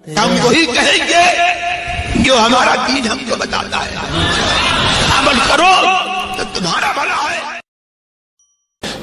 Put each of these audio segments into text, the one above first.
ہم وہی کہیں گے جو ہمارا دین ہم کو بتاتا ہے، عمل کرو تو تمہارا بھلا ہے۔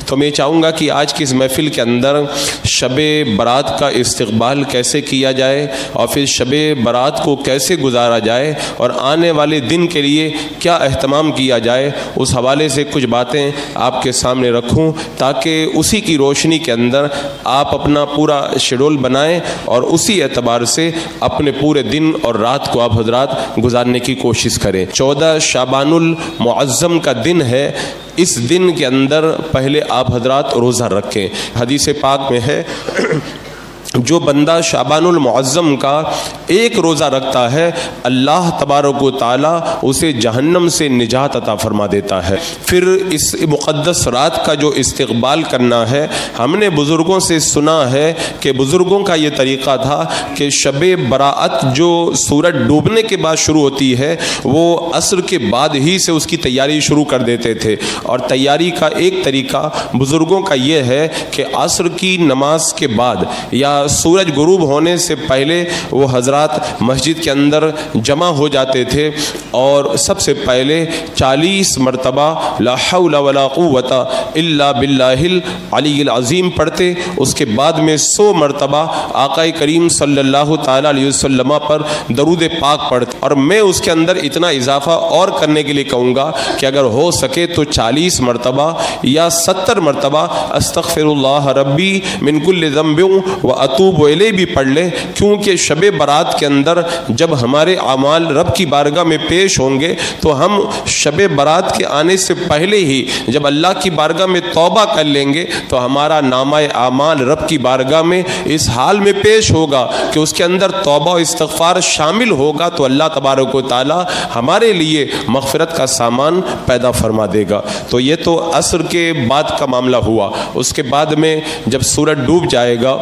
تو میں چاہوں گا کہ آج کی اس محفل کے اندر شب برات کا استقبال کیسے کیا جائے اور پھر شب برات کو کیسے گزارا جائے اور آنے والے دن کے لیے کیا اہتمام کیا جائے، اس حوالے سے کچھ باتیں آپ کے سامنے رکھوں تاکہ اسی کی روشنی کے اندر آپ اپنا پورا شیڈول بنائیں اور اسی اعتبار سے اپنے پورے دن اور رات کو آپ حضرات گزارنے کی کوشش کریں۔ 14 شعبان المعظم کا دن ہے، اس دن کے اندر پہلے آپ حضرات روزہ رکھیں۔ حدیث پاک میں ہے جو بندہ شعبان المعظم کا ایک روزہ رکھتا ہے اللہ تبارک و تعالی اسے جہنم سے نجات عطا فرما دیتا ہے۔ پھر اس مقدس رات کا جو استقبال کرنا ہے، ہم نے بزرگوں سے سنا ہے کہ بزرگوں کا یہ طریقہ تھا کہ شب براءت جو سورج ڈوبنے کے بعد شروع ہوتی ہے وہ عصر کے بعد ہی سے اس کی تیاری شروع کر دیتے تھے، اور تیاری کا ایک طریقہ بزرگوں کا یہ ہے کہ عصر کی نماز کے بعد یا سورج غروب ہونے سے پہلے وہ حضرات مسجد کے اندر جمع ہو جاتے تھے اور سب سے پہلے 40 مرتبہ لا حول ولا قوت الا باللہ العلی العظیم پڑھتے، اس کے بعد میں 100 مرتبہ آقا کریم صلی اللہ تعالی علیہ وسلم پر درود پاک پڑھتے، اور میں اس کے اندر اتنا اضافہ اور کرنے کے لیے کہوں گا کہ اگر ہو سکے تو 40 مرتبہ یا 70 مرتبہ استغفر اللہ ربی من کل ذنب واتوب الیہ بھی پڑھ لیں، کیونکہ شب برات کے اندر جب ہمارے اعمال رب کی بارگاہ میں پیش ہوں گے تو ہم شب برات کے آنے سے پہلے ہی جب اللہ کی بارگاہ میں توبہ کر لیں گے تو ہمارا نامہ اعمال رب کی بارگاہ میں اس حال میں پیش ہوگا کہ اس کے اندر توبہ و استغفار شامل ہوگا، تو اللہ تبارک و تعالی ہمارے لیے مغفرت کا سامان پیدا فرما دے گا۔ تو یہ تو عصر کے بعد کا معاملہ ہوا۔ اس کے بعد میں جب سورج ڈوب جائے گا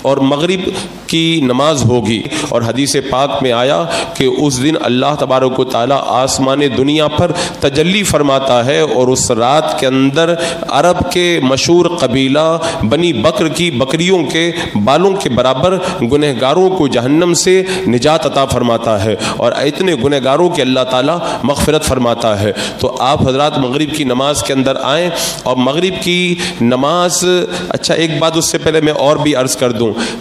اور مغرب کی نماز ہوگی، اور حدیث پاک میں آیا کہ اس دن اللہ تبارک و تعالی آسمان دنیا پر تجلی فرماتا ہے، اور اس رات کے اندر عرب کے مشہور قبیلہ بنی بکر کی بکریوں کے بالوں کے برابر گنہگاروں کو جہنم سے نجات عطا فرماتا ہے، اور اتنے گنہگاروں کے اللہ تعالی مغفرت فرماتا ہے۔ تو آپ حضرات مغرب کی نماز کے اندر آئیں، اور مغرب کی نماز، اچھا ایک بات اس سے پہلے میں اور بھی عرض کر دوں،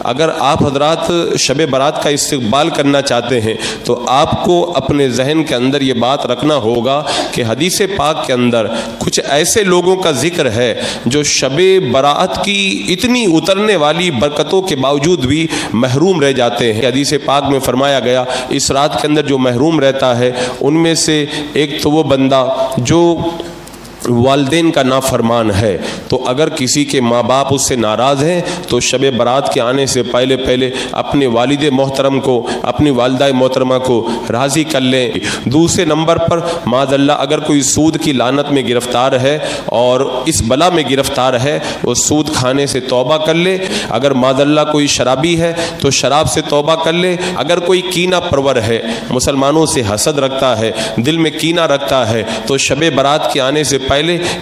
اگر آپ حضرات شب برات کا استقبال کرنا چاہتے ہیں تو آپ کو اپنے ذہن کے اندر یہ بات رکھنا ہوگا کہ حدیث پاک کے اندر کچھ ایسے لوگوں کا ذکر ہے جو شب برات کی اتنی اترنے والی برکتوں کے باوجود بھی محروم رہ جاتے ہیں۔ حدیث پاک میں فرمایا گیا اس رات کے اندر جو محروم رہتا ہے ان میں سے ایک تو وہ بندہ جو والدین کا نافرمان ہے، تو اگر کسی کے ماں باپ اس سے ناراض ہیں تو شب برات کے آنے سے پہلے پہلے اپنے والد محترم کو، اپنی والدہ محترمہ کو راضی کر لیں۔ دوسرے نمبر پر معاذ اللہ اگر کوئی سود کی لعنت میں گرفتار ہے اور اس بلا میں گرفتار ہے، وہ سود کھانے سے توبہ کر لے۔ اگر معاذ اللہ کوئی شرابی ہے تو شراب سے توبہ کر لے۔ اگر کوئی کینہ پرور ہے، مسلمانوں سے حسد رکھتا ہے، دل میں کینہ رکھتا ہے، تو شب برات کے آنے سے پہلے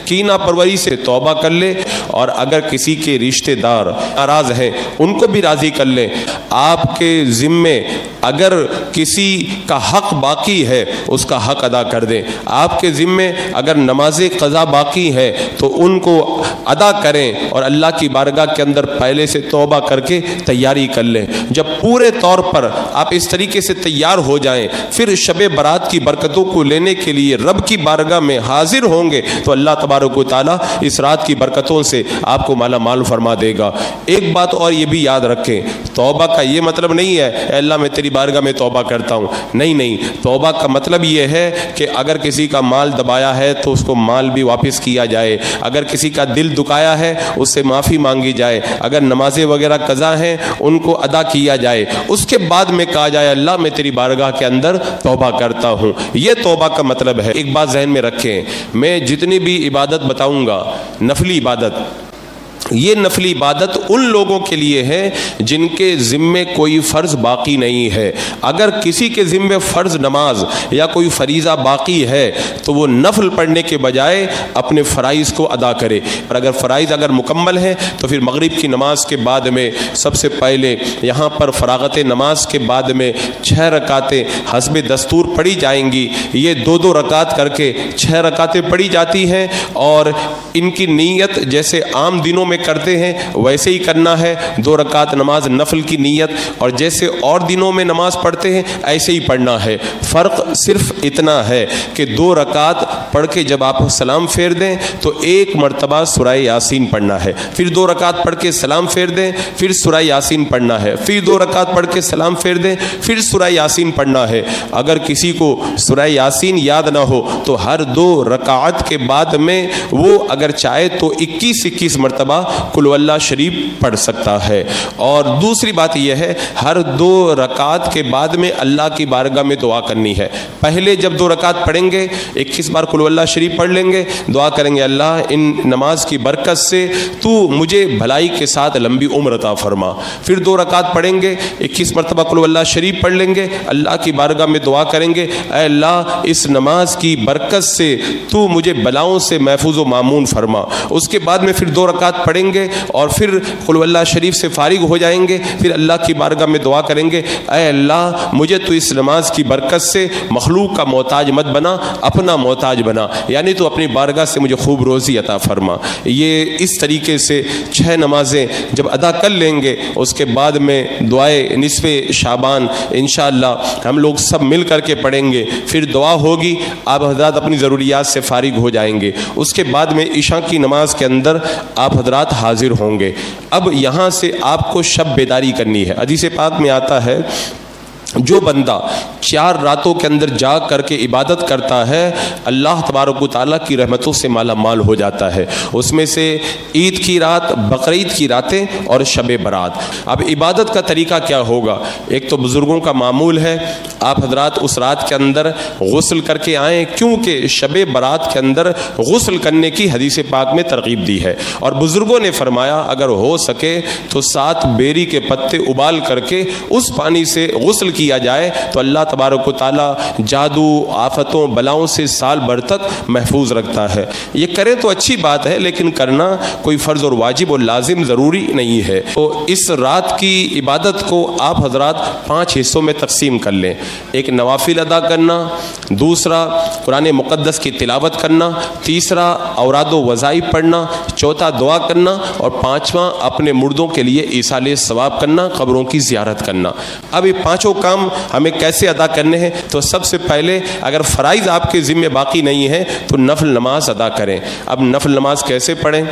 کینہ پروری سے توبہ کر لے۔ اور اگر کسی کے رشتہ دار ناراض ہیں ان کو بھی راضی کر لیں۔ آپ کے ذمے اگر کسی کا حق باقی ہے اس کا حق ادا کر دیں۔ آپ کے ذمے اگر نماز قضا باقی ہے تو ان کو ادا کریں، اور اللہ کی بارگاہ کے اندر پہلے سے توبہ کر کے تیاری کر لیں۔ جب پورے طور پر آپ اس طریقے سے تیار ہو جائیں، پھر شب برات کی برکتوں کو لینے کے لیے رب کی بارگاہ میں حاضر ہوں گے تو اللہ تبارک و تعالیٰ اس رات کی برکتوں سے آپ کو مالا مال فرما دے گا۔ ایک بات اور یہ بھی یاد رکھیں، توبہ کا یہ مطلب نہیں ہے اے اللہ میں تیری بارگاہ میں توبہ کرتا ہوں، نہیں، توبہ کا مطلب یہ ہے کہ اگر کسی کا مال دبایا ہے تو اس کو مال بھی واپس کیا جائے، اگر کسی کا دل دکایا ہے اس سے معافی مانگی جائے، اگر نمازیں وغیرہ قضا ہیں ان کو ادا کیا جائے، اس کے بعد میں کہا جائے اللہ میں تیری بارگاہ کے اندر توبہ کرتا ہوں۔ یہ توبہ کا مطلب ہے۔ ایک بات ذہن میں رکھیں، میں جتنی بھی عبادت بتاؤں گا، نفلی عبادت، یہ نفلی عبادت ان لوگوں کے لیے ہے جن کے ذمے کوئی فرض باقی نہیں ہے. اگر کسی کے ذمے فرض نماز یا کوئی فریضہ باقی ہے تو وہ نفل پڑھنے کے بجائے اپنے فرائض کو ادا کرے. اور اگر فرائض مکمل ہیں تو پھر مغرب کی نماز کے بعد میں سب سے پہلے یہاں پر فراغت نماز کے بعد میں 6 رکعتیں حسب دستور پڑھی جائیں گی. یہ 2 رکعت کر کے 6 رکعتیں پڑھی جاتی ہیں اور ان کی نیت جیسے عام دنوں میں کرتے ہیں ویسے ہی کرنا ہے. 2 رکعت نماز نفل کی نیت اور جیسے اور دنوں میں نماز پڑھتے ہیں ایسے ہی پڑھنا ہے. فرق صرف اتنا ہے کہ 2 رکعت پڑھ کے جب آپ سلام پھیر دیں تو 1 مرتبہ سورہ یاسین پڑھنا ہے, پھر 2 رکعت پڑھ کے سلام پھیر دیں, پھر سورہ یاسین پڑھنا ہے, پھر 2 رکعت پڑھ کے سلام پھیر دیں, پھر سورہ یاسین پڑھنا ہے. اگر کسی کو سورہ یاسین یاد نہ ہو تو ہر 2 رکعت کے بعد میں وہ اگر چاہے تو 21 مرتبہ قل اللہ شریف پڑھ سکتا ہے. اور دوسری بات یہ ہے ہر 2 رکعت کے بعد میں اللہ کی بارگاہ میں دعا کرنی ہے. پہلے جب 2 رکعت پڑھیں گے 21 بار قل اللہ شریف پڑھ لیں گے, دعا کریں گے اللہ ان نماز کی برکت سے تو مجھے بھلائی کے ساتھ لمبی عمر عطا فرما. پھر 2 رکعت پڑھیں گے 21 مرتبہ قل اللہ شریف پڑھ لیں گے, اللہ کی بارگاہ میں دعا کریں گے اے اللہ اس نماز کی برکت سے تو مجھے بلاؤں سے محفوظ و مامون فرما. اس کے بعد میں پھر 2 رکعت پڑھیں گے اور پھر قل اللہ شریف سے فارغ ہو جائیں گے, پھر اللہ کی بارگاہ میں دعا کریں گے اے اللہ مجھے تو اس نماز کی برکت سے مخلوق کا محتاج مت بنا, اپنا محتاج بنا, یعنی تو اپنی بارگاہ سے مجھے خوب روزی عطا فرما. یہ اس طریقے سے 6 نمازیں جب ادا کر لیں گے اس کے بعد میں دعائے نصف شعبان انشاءاللہ ہم لوگ سب مل کر کے پڑھیں گے, پھر دعا ہوگی, آپ حضرات اپنی ضروریات سے فارغ ہو جائیں گے. اس کے بعد میں عشاء کی نماز کے اندر آپ حضرات حاضر ہوں گے. اب یہاں سے آپ کو شب بیداری کرنی ہے. حدیث پاک میں آتا ہے جو بندہ 4 راتوں کے اندر جاگ کر کے عبادت کرتا ہے اللہ تبارک و تعالیٰ کی رحمتوں سے مالا مال ہو جاتا ہے. اس میں سے عید کی رات, بقرعید کی راتیں اور شب برات. اب عبادت کا طریقہ کیا ہوگا؟ ایک تو بزرگوں کا معمول ہے آپ حضرات اس رات کے اندر غسل کر کے آئیں, کیونکہ شب برات کے اندر غسل کرنے کی حدیث پاک میں ترغیب دی ہے. اور بزرگوں نے فرمایا اگر ہو سکے تو 7 بیری کے پتے ابال کر کے اس پانی سے غسل کیا جائے تو اللہ تبارک و تعالیٰ جادو آفتوں بلاؤں سے سال بھر تک محفوظ رکھتا ہے. یہ کریں تو اچھی بات ہے لیکن کرنا کوئی فرض اور واجب اور لازم ضروری نہیں ہے. تو اس رات کی عبادت کو آپ حضرات 5 حصوں میں تقسیم کر لیں. ایک نوافل ادا کرنا, دوسرا قرآن مقدس کی تلاوت کرنا, تیسرا اوراد و وظائف پڑھنا, چوتھا دعا کرنا اور 5واں اپنے مردوں کے لیے ایصال ثواب کرنا, قبروں کی زیارت کرنا. اب یہ 5 کام ہمیں کیسے ادا کرنے ہیں؟ تو سب سے پہلے اگر فرائض آپ کے ذمہ باقی نہیں ہے تو نفل نماز ادا کریں. اب نفل نماز کیسے پڑھیں؟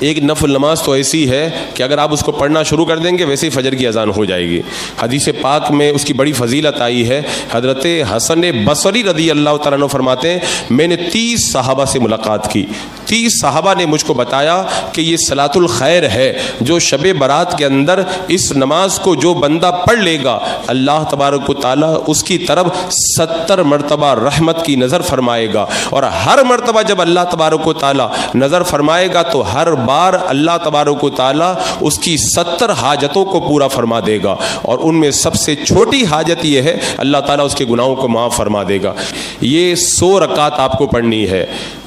ایک نفل نماز تو ایسی ہے کہ اگر آپ اس کو پڑھنا شروع کر دیں گے ویسے ہی فجر کی اذان ہو جائے گی. حدیث پاک میں اس کی بڑی فضیلت آئی ہے. حضرت حسن بصری رضی اللہ تعالیٰ عنہ فرماتے ہیں میں نے 30 صحابہ سے ملاقات کی. 30 صحابہ نے مجھ کو بتایا کہ یہ صلاۃ الخیر ہے جو شب برات کے اندر اس نماز کو جو بندہ پڑھ لے گا اللہ تبارک و تعالیٰ اس کی طرف 70 مرتبہ رحمت کی نظر فرمائے گا. اور ہر مرتبہ جب اللہ تبارک و تعالیٰ نظر فرمائے گا تو ہر بار اللہ تبارک و تعالیٰ اس کی 70 حاجتوں کو پورا فرما دے گا. اور ان میں سب سے چھوٹی حاجت یہ ہے اللہ تعالیٰ اس کے گناہوں کو معاف فرما دے گا. یہ 100 رکعت آپ کو پڑھنی ہے,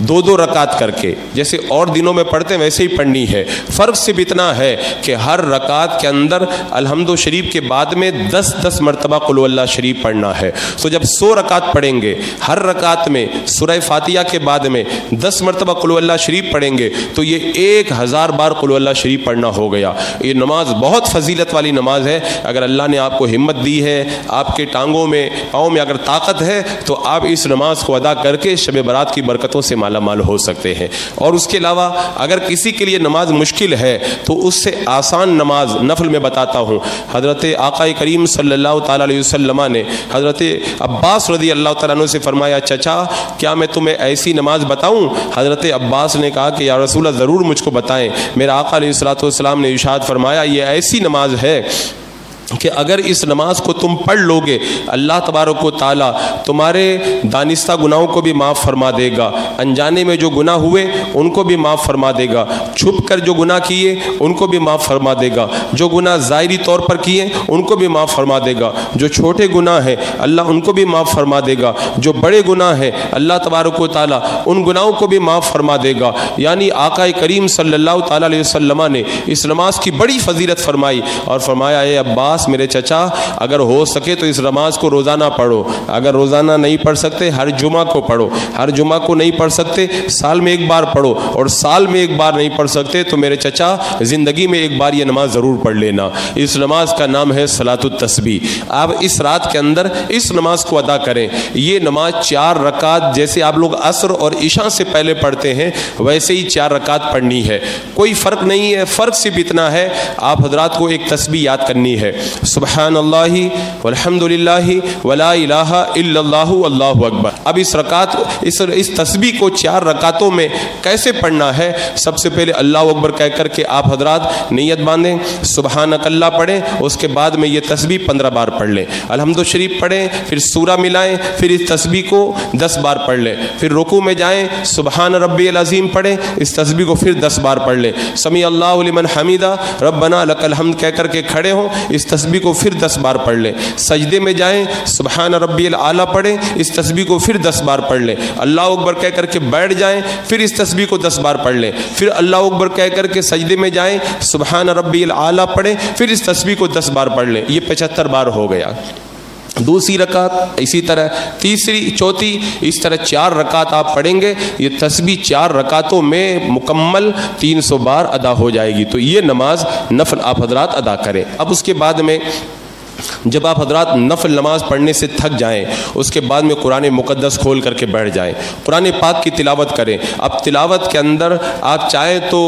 2 رکعت کر کے, جیسے اور دنوں میں پڑھتے ہیں ویسے ہی پڑھنی ہے. فرق صرف اتنا ہے کہ ہر رکعت کے اندر الحمد شریف کے بعد میں 10 مرتبہ قل اللہ شریف پڑھنا ہے. تو جب 100 رکعت پڑھیں گے ہر رکعت میں سورہ فاتحہ کے بعد میں 10 مرتبہ قل اللہ شریف پڑھیں گے تو یہ 1000 بار قل اللہ شریف پڑھنا ہو گیا. یہ نماز بہت فضیلت والی نماز ہے. اگر اللہ نے آپ کو ہمت دی ہے, آپ کے ٹانگوں میں پاؤں میں اگر طاقت ہے تو آپ اس نماز کو ادا کر کے شب برات کی برکتوں سے مالا مال ہو سکتے ہیں. اور اس کے علاوہ اگر کسی کے لیے نماز مشکل ہے تو اس سے آسان نماز نفل میں بتاتا ہوں. حضرت آقا کریم صلی اللہ تعالیٰ علیہ وسلم نے حضرت عباس رضی اللہ تعالیٰ عنہ سے فرمایا چچا کیا میں تمہیں ایسی نماز بتاؤں؟ حضرت عباس نے کہا کہ یا رسول اللہ ضرور مجھ کو بتائیں. میرا آقا علیہ الصلوۃ والسلام نے ارشاد فرمایا یہ ایسی نماز ہے کہ اگر اس نماز کو تم پڑھ لو گے اللہ تبارک و تعالیٰ تمہارے دانستہ گناہوں کو بھی معاف فرما دے گا، انجانے میں جو گناہ ہوئے ان کو بھی معاف فرما دے گا، چھپ کر جو گناہ کیے ان کو بھی معاف فرما دے گا، جو گناہ ظاہری طور پر کیے ان کو بھی معاف فرما دے گا، جو چھوٹے گناہ ہیں اللہ ان کو بھی معاف فرما دے گا، جو بڑے گناہ ہیں اللہ تبارک و تعالیٰ ان گناہوں کو بھی معاف فرما دے گا۔ یعنی آقا کریم صلی اللہ تعالیٰ علیہ وسلم نے اس نماز کی بڑی فضیلت فرمائی اور فرمایا اے عباس میرے چچا، اگر ہو سکے تو اس نماز کو روزانہ پڑھو، اگر روزانہ نہیں پڑھ سکتے ہر جمعہ کو پڑھو، ہر جمعہ کو نہیں پڑھ سکتے سال میں ایک بار پڑھو، اور سال میں ایک بار نہیں پڑھ سکتے تو میرے چچا زندگی میں ایک بار یہ نماز ضرور پڑھ لینا۔ اس نماز کا نام ہے صلاۃ التسبیح۔ آپ اس رات کے اندر اس نماز کو ادا کریں۔ یہ نماز 4 رکعت جیسے آپ لوگ عصر اور عشاء سے پہلے پڑھتے ہیں ویسے ہی 4 رکعت پڑھنی ہے، کوئی فرق نہیں ہے، فرق صرف اتنا ہے آپ حضرات کو ایک تسبیح یاد کرنی ہے، سبحان اللہ والحمد للہ ولا الہ الا اللہ واللہ اکبر۔ اب اس تسبیح کو 4 رکعتوں میں کیسے پڑھنا ہے؟ سب سے پہلے اللہ اکبر کہہ کر کے آپ حضرات نیت باندھیں، سبحانک اللہ پڑھیں، اس کے بعد میں یہ تسبیح 15 بار پڑھ لیں، الحمد شریف پڑھیں، پھر سورہ ملائیں، پھر اس تسبیح کو 10 بار پڑھ لیں، پھر رکوع میں جائیں سبحان ربی العظیم پڑھیں، اس تسبیح کو پھر 10 بار پڑھ لیں، سمیع اللہ لمن حمیدہ ربنا لک الحمد کہہ کر کے کھڑے ہوں، اس تسبیح کو پھر 10 بار پڑھ لیں، سجدے میں جائیں سبحان ربی الاعلیٰ پڑھیں، اس تسبیح کو پھر 10 بار پڑھ لیں، اللہ اکبر کہہ کر کے بیٹھ جائیں، پھر اس تسبیح کو 10 بار پڑھ لیں، پھر اللہ اکبر کہہ کر کے سجدے میں جائیں سبحان ربی الاعلیٰ پڑھیں، پھر اس تسبیح کو 10 بار پڑھ لیں، یہ 75 بار ہو گیا۔ دوسری رکعت اسی طرح، تیسری، چوتھی، اس طرح 4 رکعت آپ پڑھیں گے، یہ تسبیح 4 رکعتوں میں مکمل 300 بار ادا ہو جائے گی۔ تو یہ نماز نفل آپ حضرات ادا کریں۔ اب اس کے بعد میں جب آپ حضرات نفل نماز پڑھنے سے تھک جائیں اس کے بعد میں قرآن مقدس کھول کر کے بیٹھ جائیں، قرآن پاک کی تلاوت کریں۔ اب تلاوت کے اندر آپ چاہیں تو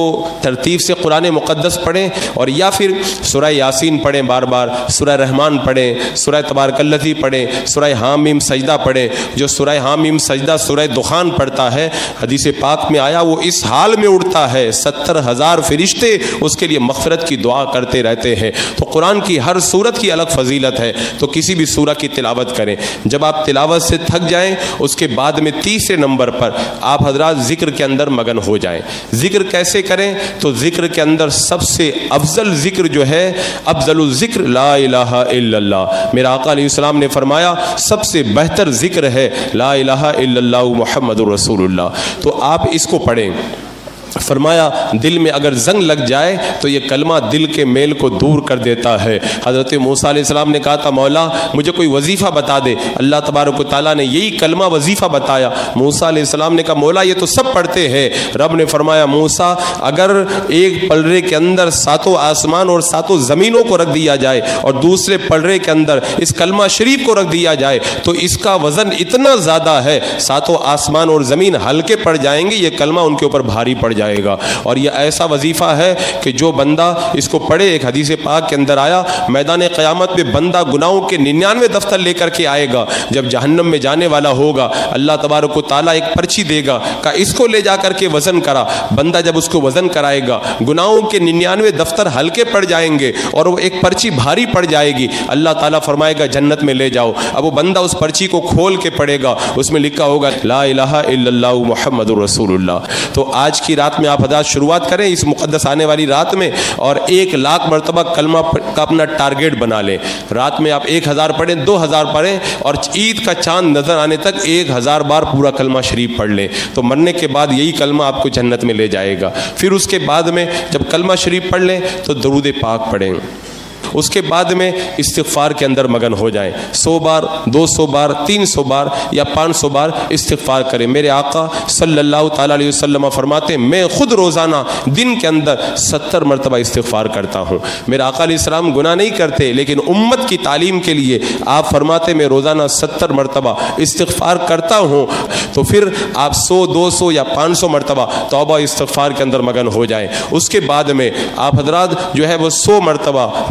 ترتیب سے قرآن مقدس پڑھیں اور یا پھر سورہ یاسین پڑھیں، بار بار سورہ رحمان پڑھیں، سورہ تبارک الذی پڑھیں، سورہ حامیم سجدہ پڑھیں۔ جو سورہ حامیم سجدہ سورہ دخان پڑھتا ہے، حدیث پاک میں آیا وہ اس حال میں اڑتا ہے 70,000 فرشتے اس کے لیے مغفرت کی دعا کرتے رہتے ہیں۔ تو قرآن کی ہر سورت کی الگ فضیلت ہے، تو کسی بھی سورہ کی تلاوت کریں۔ جب آپ تلاوت سے تھک جائیں اس کے بعد میں تیسرے نمبر پر آپ حضرات ذکر کے اندر مگن ہو جائیں۔ ذکر کیسے کریں؟ تو ذکر کے اندر سب سے افضل ذکر جو ہے، افضل الذکر لا الہ الا اللہ۔ میرا آقا علیہ السلام نے فرمایا سب سے بہتر ذکر ہے لا الہ الا اللہ محمد رسول اللہ۔ تو آپ اس کو پڑھیں۔ فرمایا دل میں اگر زنگ لگ جائے تو یہ کلمہ دل کے میل کو دور کر دیتا ہے۔ حضرت موسیٰ علیہ السلام نے کہا تھا مولا مجھے کوئی وظیفہ بتا دے، اللہ تبارک و تعالیٰ نے یہی کلمہ وظیفہ بتایا۔ موسیٰ علیہ السلام نے کہا مولا یہ تو سب پڑھتے ہیں۔ رب نے فرمایا موسیٰ اگر ایک پلڑے کے اندر 7 آسمان اور 7 زمینوں کو رکھ دیا جائے اور دوسرے پلڑے کے اندر اس کلمہ شریف کو رکھ دیا جائے تو اس کا وزن اتنا زیادہ ہے 7 آسمان اور زمین ہلکے پڑ جائیں گے، یہ کلمہ ان کے اوپر بھاری پڑ جائے گا۔ اور یہ ایسا وظیفہ ہے کہ جو بندہ اس کو پڑھے، ایک حدیث پاک کے اندر آیا میدان قیامت میں بندہ گناہوں کے 99 دفتر لے کر کے آئے گا، جب جہنم میں جانے والا ہوگا اللہ تبارک و تعالیٰ ایک پرچی دے گا کہ اس کو لے جا کر کے وزن کرا۔ بندہ جب اس کو وزن کرائے گا گناہوں کے 99 دفتر ہلکے پڑ جائیں گے اور وہ ایک پرچی بھاری پڑ جائے گی، اللہ تعالیٰ فرمائے گا جنت میں لے جاؤ۔ اب وہ بندہ اس پرچی کو کھول کے پڑھے گا، اس میں لکھا ہوگا لا الہ الا اللہ محمد رسول اللہ۔ تو آج کی رات میں آپ شروعات کریں اس مقدس آنے والی رات میں اور 1,00,000 مرتبہ کلمہ کا اپنا ٹارگیٹ بنا لیں۔ رات میں آپ 1000 پڑھیں، 2000 پڑھیں اور عید کا چاند نظر آنے تک 1000 بار پورا کلمہ شریف پڑھ لیں، تو مرنے کے بعد یہی کلمہ آپ کو جنت میں لے جائے گا۔ پھر اس کے بعد میں جب کلمہ شریف پڑھ لیں تو درود پاک پڑھیں۔ اس کے بعد میں استغفار کے اندر مگن ہو جائیں، 100 بار 200 بار 300 بار یا 500 بار استغفار کریں۔ میرے آقا صلی اللہ تعالیٰ علیہ وسلم فرماتے ہیں میں خود روزانہ دن کے اندر 70 مرتبہ استغفار کرتا ہوں۔ میرے آقا علیہ السلام گناہ نہیں کرتے لیکن امت کی تعلیم کے لیے آپ فرماتے میں روزانہ 70 مرتبہ استغفار کرتا ہوں۔ تو پھر آپ 100 200 یا 500 مرتبہ توبہ استغفار کے اندر مگن ہو جائیں۔ اس کے بعد میں آپ حضرات جو ہے وہ 100 مرتبہ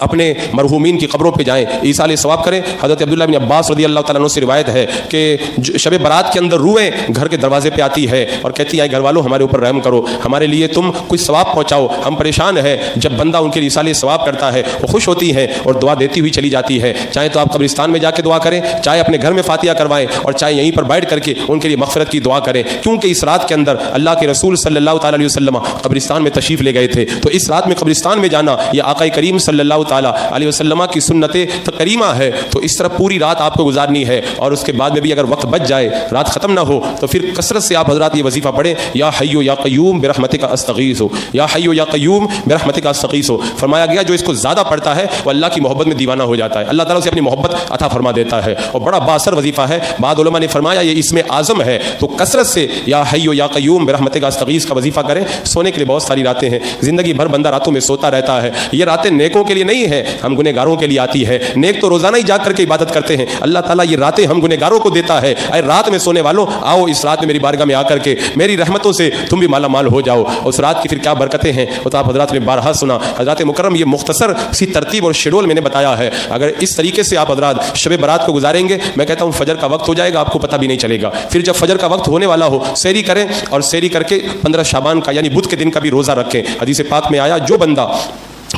اپنے مرحومین کی قبروں پہ جائیں, ایصال ثواب کریں. حضرت عبداللہ بن عباس رضی اللہ تعالیٰ عنہ سے روایت ہے کہ شب برات کے اندر روحیں گھر کے دروازے پہ آتی ہے اور کہتی ہیں گھر والوں ہمارے اوپر رحم کرو, ہمارے لیے تم کوئی ثواب پہنچاؤ, ہم پریشان ہیں. جب بندہ ان کے لیے ایصال ثواب کرتا ہے وہ خوش ہوتی ہیں اور دعا دیتی ہوئی چلی جاتی ہے. چاہے تو آپ قبرستان میں جا کے دعا کریں, چاہے اپنے گھر میں فاتحہ کروائیں, اور چاہے یہیں پر بیٹھ کر کے ان کے لیے مغفرت کی دعا کریں, کیونکہ اس رات کے اندر اللہ کے رسول صلی اللہ تعالیٰ علیہ وسلم قبرستان میں تشریف لے گئے تھے. تو اس رات میں قبرستان میں جانا یہ آقا کریم صلی اللہ تعالیٰ علیہ وسلم کی سنت کریمہ ہے. تو اس طرح پوری رات آپ کو گزارنی ہے, اور اس کے بعد میں بھی اگر وقت بچ جائے, رات ختم نہ ہو, تو پھر کثرت سے آپ حضرات یہ وظیفہ پڑھیں, یا حیو یا قیوم برحمتک استغیث, یا حیو یا قیوم برحمتک استغیث. فرمایا گیا جو اس کو زیادہ پڑھتا ہے وہ اللہ کی محبت میں دیوانہ ہو جاتا ہے, اللہ تعالیٰ اسے اپنی محبت عطا فرما دیتا ہے, اور بڑا باثر وظیفہ ہے. بعض علماء نے فرمایا یہ اسم اعظم ہے, تو کثرت سے یا حیو یا قیوم برحمتک استغیث کا وظیفہ کریں. سونے کے لیے بہت ساری راتیں ہیں, زندگی بھر بندہ راتوں میں سوتا رہتا ہے. یہ راتیں نیکوں کے لیے نہیں ہیں, ہم گنہگاروں کے لیے آتی ہے. نیک تو روزانہ ہی جاگ کر کے عبادت کرتے ہیں, اللہ تعالیٰ یہ راتیں ہم گنہگاروں کو دیتا ہے. اے رات میں سونے والوں, آؤ اس رات میں میری بارگاہ میں آ کر کے میری رحمتوں سے تم بھی مالا مال ہو جاؤ. اس رات کی پھر کیا برکتیں ہیں وہ تو آپ حضرات نے بارہا سنا. حضرات مکرم یہ مختصر سی ترتیب اور شیڈول میں نے بتایا ہے. اگر اس طریقے سے آپ حضرات شب برات کو گزاریں گے, میں کہتا ہوں فجر کا وقت ہو جائے گا, آپ کو پتہ بھی نہیں چلے گا. پھر جب فجر کا وقت ہونے والا ہو, سحری کریں, اور سحری کر کے 15 شعبان کا یعنی بدھ کے دن کا بھی روزہ رکھیں. حدیث پاک میں آیا جو بندہ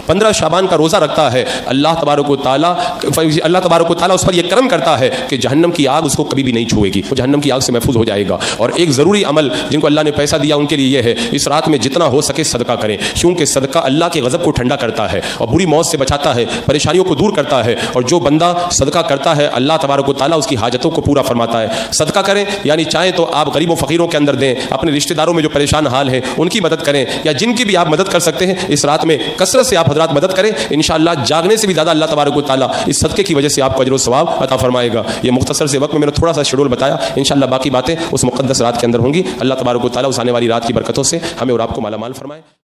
15 شعبان کا روزہ رکھتا ہے, اللہ تبارک و تعالیٰ اس پر یہ کرم کرتا ہے کہ جہنم کی آگ اس کو کبھی بھی نہیں چھوئے گی, وہ جہنم کی آگ سے محفوظ ہو جائے گا. اور ایک ضروری عمل جن کو اللہ نے پیسہ دیا ان کے لیے یہ ہے, اس رات میں جتنا ہو سکے صدقہ کریں, کیونکہ صدقہ اللہ کے غضب کو ٹھنڈا کرتا ہے اور بری موت سے بچاتا ہے, پریشانیوں کو دور کرتا ہے. اور جو بندہ صدقہ کرتا ہے اللہ تبارک و تعالیٰ اس کی حاجتوں کو پورا فرماتا ہے. صدقہ کریں, یعنی چاہیں تو آپ غریب و فقیروں کے اندر دیں, اپنے رشتہ داروں میں جو پریشان حال ہیں ان کی مدد کریں, یا جن کی بھی آپ مدد کر سکتے ہیں اس رات میں کثرت سے آپ حضرات مدد کریں. انشاءاللہ جاگنے سے بھی زیادہ اللہ تبارک و تعالیٰ اس صدقے کی وجہ سے آپ کو اجر و ثواب عطا فرمائے گا. یہ مختصر سے وقت میں نے تھوڑا سا شیڈول بتایا, انشاءاللہ باقی باتیں اس مقدس رات کے اندر ہوں گی. اللہ تبارک و تعالیٰ اس آنے والی رات کی برکتوں سے ہمیں اور آپ کو مالا مال فرمائے.